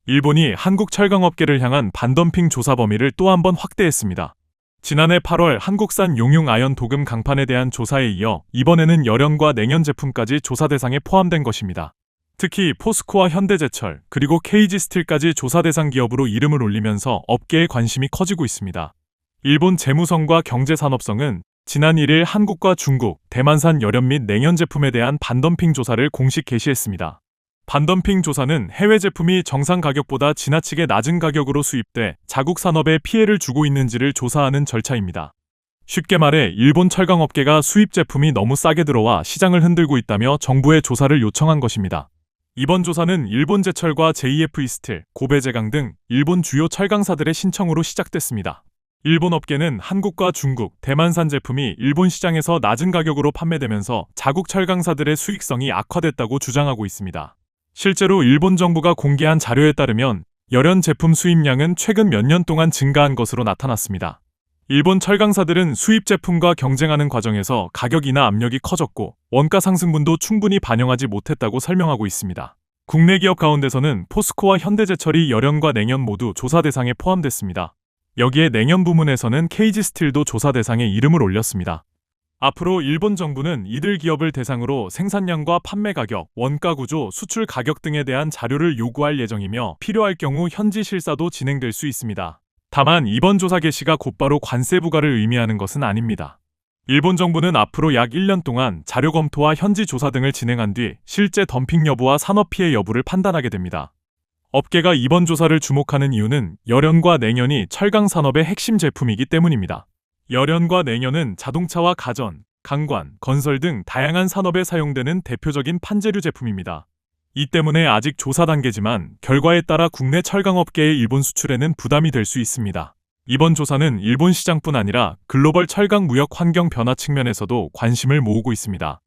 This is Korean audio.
일본이 한국 철강업계를 향한 반덤핑 조사 범위를 또 한 번 확대했습니다. 지난해 8월 한국산 용융 아연 도금 강판에 대한 조사에 이어 이번에는 열연과 냉연 제품까지 조사 대상에 포함된 것입니다. 특히 포스코와 현대제철 그리고 KG스틸까지 조사 대상 기업으로 이름을 올리면서 업계의 관심이 커지고 있습니다. 일본 재무성과 경제산업성은 지난 1일 한국과 중국, 대만산 열연 및 냉연 제품에 대한 반덤핑 조사를 공식 게시했습니다. 반덤핑 조사는 해외 제품이 정상 가격보다 지나치게 낮은 가격으로 수입돼 자국 산업에 피해를 주고 있는지를 조사하는 절차입니다. 쉽게 말해 일본 철강업계가 수입 제품이 너무 싸게 들어와 시장을 흔들고 있다며 정부에 조사를 요청한 것입니다. 이번 조사는 일본제철과 JFE-스틸, 고베제강 등 일본 주요 철강사들의 신청으로 시작됐습니다. 일본 업계는 한국과 중국, 대만산 제품이 일본 시장에서 낮은 가격으로 판매되면서 자국 철강사들의 수익성이 악화됐다고 주장하고 있습니다. 실제로 일본 정부가 공개한 자료에 따르면 열연 제품 수입량은 최근 몇 년 동안 증가한 것으로 나타났습니다. 일본 철강사들은 수입 제품과 경쟁하는 과정에서 가격이나 압력이 커졌고 원가 상승분도 충분히 반영하지 못했다고 설명하고 있습니다. 국내 기업 가운데서는 포스코와 현대제철이 열연과 냉연 모두 조사 대상에 포함됐습니다. 여기에 냉연 부문에서는 KG스틸도 조사 대상에 이름을 올렸습니다. 앞으로 일본 정부는 이들 기업을 대상으로 생산량과 판매 가격, 원가 구조, 수출 가격 등에 대한 자료를 요구할 예정이며 필요할 경우 현지 실사도 진행될 수 있습니다. 다만 이번 조사 개시가 곧바로 관세 부과를 의미하는 것은 아닙니다. 일본 정부는 앞으로 약 1년 동안 자료 검토와 현지 조사 등을 진행한 뒤 실제 덤핑 여부와 산업 피해 여부를 판단하게 됩니다. 업계가 이번 조사를 주목하는 이유는 열연과 냉연이 철강 산업의 핵심 제품이기 때문입니다. 열연과 냉연은 자동차와 가전, 강관, 건설 등 다양한 산업에 사용되는 대표적인 판재류 제품입니다. 이 때문에 아직 조사 단계지만 결과에 따라 국내 철강업계의 일본 수출에는 부담이 될 수 있습니다. 이번 조사는 일본 시장뿐 아니라 글로벌 철강 무역 환경 변화 측면에서도 관심을 모으고 있습니다.